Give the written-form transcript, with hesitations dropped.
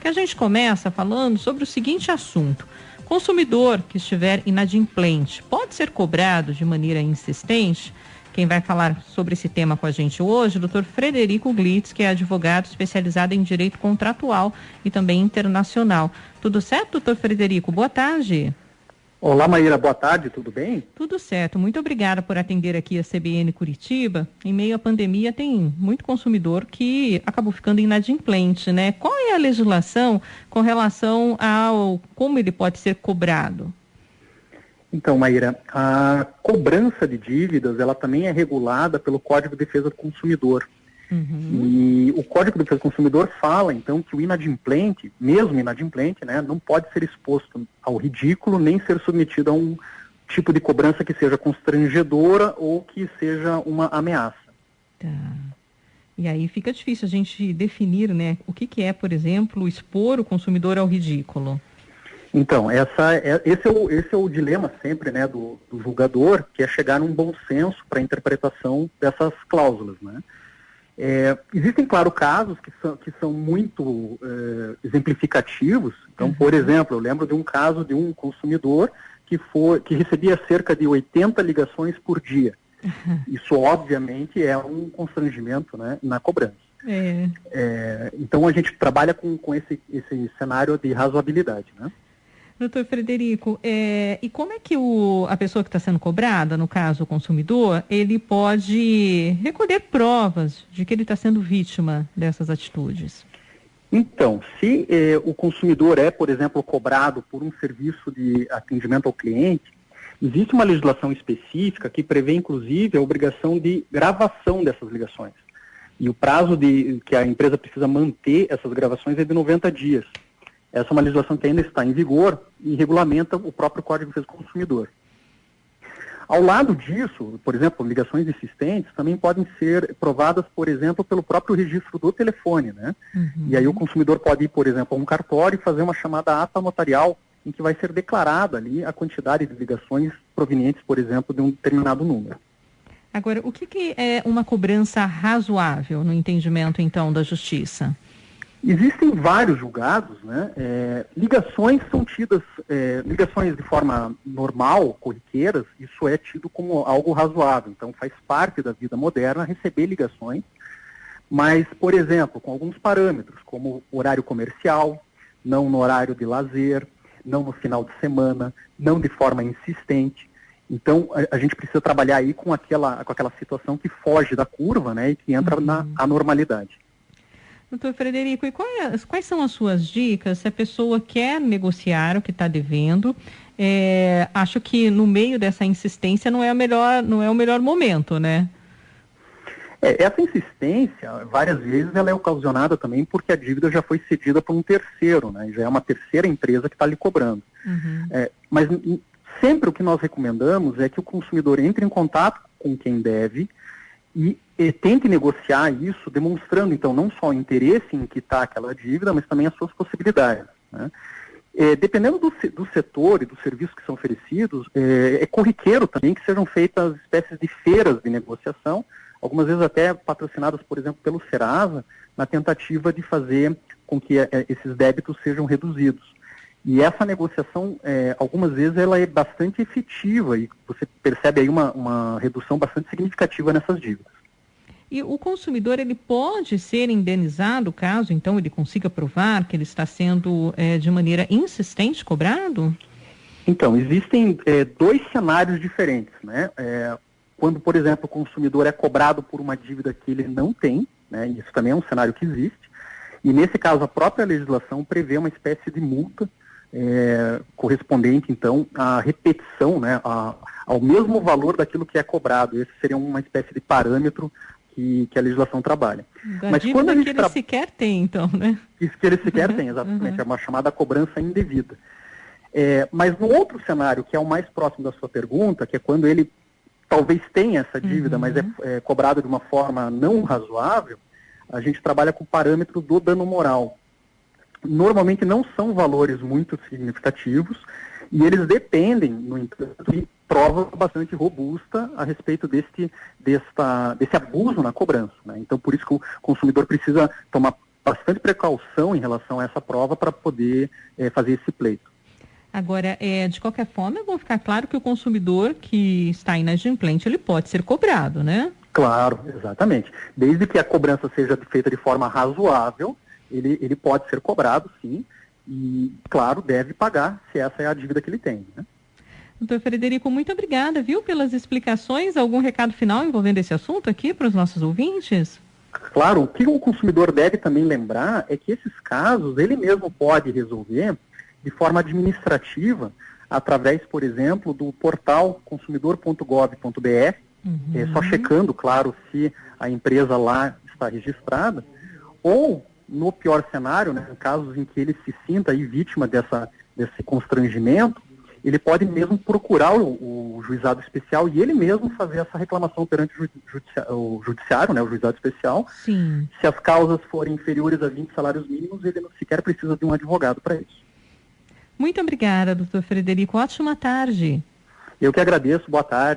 que a gente começa falando sobre o seguinte assunto. Consumidor que estiver inadimplente pode ser cobrado de maneira insistente? Quem vai falar sobre esse tema com a gente hoje, o Dr. Frederico Glitz, que é advogado especializado em direito contratual e também internacional. Tudo certo, doutor Frederico? Boa tarde. Olá, Maíra, boa tarde, tudo bem? Tudo certo, muito obrigada por atender aqui a CBN Curitiba. Em meio à pandemia tem muito consumidor que acabou ficando inadimplente, né? Qual é a legislação com relação ao como ele pode ser cobrado? Então, Maíra, a cobrança de dívidas, ela também é regulada pelo Código de Defesa do Consumidor. E o Código de Defesa do Consumidor fala, então, que o inadimplente, mesmo inadimplente, né, não pode ser exposto ao ridículo, nem ser submetido a um tipo de cobrança que seja constrangedora ou que seja uma ameaça. Tá. E aí fica difícil a gente definir, né, o que é, por exemplo, expor o consumidor ao ridículo. Então, esse é o dilema sempre, né, do julgador, que é chegar num bom senso para a interpretação dessas cláusulas, né? Existem, claro, casos que são muito exemplificativos. Então, por exemplo, eu lembro de um caso de um consumidor que recebia cerca de 80 ligações por dia. Isso, obviamente, é um constrangimento, né, na cobrança. Então, a gente trabalha com esse cenário de razoabilidade, né? Doutor Frederico, e como é que a pessoa que está sendo cobrada, no caso o consumidor, ele pode recolher provas de que ele está sendo vítima dessas atitudes? Então, se o consumidor é, por exemplo, cobrado por um serviço de atendimento ao cliente, existe uma legislação específica que prevê, inclusive, a obrigação de gravação dessas ligações. E o prazo que a empresa precisa manter essas gravações é de 90 dias. Essa é uma legislação que ainda está em vigor e regulamenta o próprio Código de Defesa do Consumidor. Ao lado disso, por exemplo, ligações insistentes também podem ser provadas, por exemplo, pelo próprio registro do telefone, né? E aí o consumidor pode ir, por exemplo, a um cartório e fazer uma chamada ata notarial, em que vai ser declarada ali a quantidade de ligações provenientes, por exemplo, de um determinado número. Agora, o que é uma cobrança razoável no entendimento, então, da Justiça? Existem vários julgados, né? Ligações são tidas, ligações de forma normal, corriqueiras, isso é tido como algo razoável. Então, faz parte da vida moderna receber ligações, mas, por exemplo, com alguns parâmetros, como horário comercial, não no horário de lazer, não no final de semana, não de forma insistente. Então, a gente precisa trabalhar aí com aquela situação que foge da curva, né? E que entra na anormalidade. Doutor Frederico, e quais são as suas dicas se a pessoa quer negociar o que está devendo? Acho que no meio dessa insistência não é o melhor momento, né? Essa insistência, várias vezes, ela é ocasionada também porque a dívida já foi cedida por um terceiro, né? Já é uma terceira empresa que está lhe cobrando. Mas sempre o que nós recomendamos é que o consumidor entre em contato com quem deve e tente negociar isso, demonstrando, então, não só o interesse em quitar aquela dívida, mas também as suas possibilidades, né? Dependendo do setor e dos serviços que são oferecidos, é corriqueiro também que sejam feitas espécies de feiras de negociação, algumas vezes até patrocinadas, por exemplo, pelo Serasa, na tentativa de fazer com que esses débitos sejam reduzidos. E essa negociação, algumas vezes, ela é bastante efetiva e você percebe aí uma redução bastante significativa nessas dívidas. E o consumidor, ele pode ser indenizado caso, então, ele consiga provar que ele está sendo, de maneira insistente, cobrado? Então, existem dois cenários diferentes, né? Quando, por exemplo, o consumidor é cobrado por uma dívida que ele não tem, né? Isso também é um cenário que existe. E, nesse caso, a própria legislação prevê uma espécie de multa correspondente, então, à repetição, né, ao mesmo valor daquilo que é cobrado. Esse seria uma espécie de parâmetro que a legislação trabalha. Mas quando a gente que ele sequer tem, então, né? Isso que ele sequer tem, exatamente. É uma chamada cobrança indevida. Mas no outro cenário, que é o mais próximo da sua pergunta, que é quando ele talvez tenha essa dívida, mas é cobrado de uma forma não razoável, a gente trabalha com o parâmetro do dano moral. Normalmente não são valores muito significativos e eles dependem, no entanto, de prova bastante robusta a respeito desse abuso na cobrança, né? Então, por isso que o consumidor precisa tomar bastante precaução em relação a essa prova para poder fazer esse pleito. Agora, de qualquer forma, é bom ficar claro que o consumidor que está inadimplente, ele pode ser cobrado, né? Claro, exatamente. Desde que a cobrança seja feita de forma razoável, ele pode ser cobrado, sim, e, claro, deve pagar se essa é a dívida que ele tem, né? Doutor Frederico, muito obrigada, viu, pelas explicações. Algum recado final envolvendo esse assunto aqui para os nossos ouvintes? Claro, o que o consumidor deve também lembrar é que esses casos ele mesmo pode resolver de forma administrativa, através, por exemplo, do portal consumidor.gov.br, só checando, claro, se a empresa lá está registrada, ou, no pior cenário, né, em casos em que ele se sinta aí vítima desse constrangimento, ele pode mesmo procurar o juizado especial e ele mesmo fazer essa reclamação perante o judiciário, né, o juizado especial. Sim. Se as causas forem inferiores a 20 salários mínimos, ele não sequer precisa de um advogado para isso. Muito obrigada, doutor Frederico. Ótima tarde. Eu que agradeço. Boa tarde.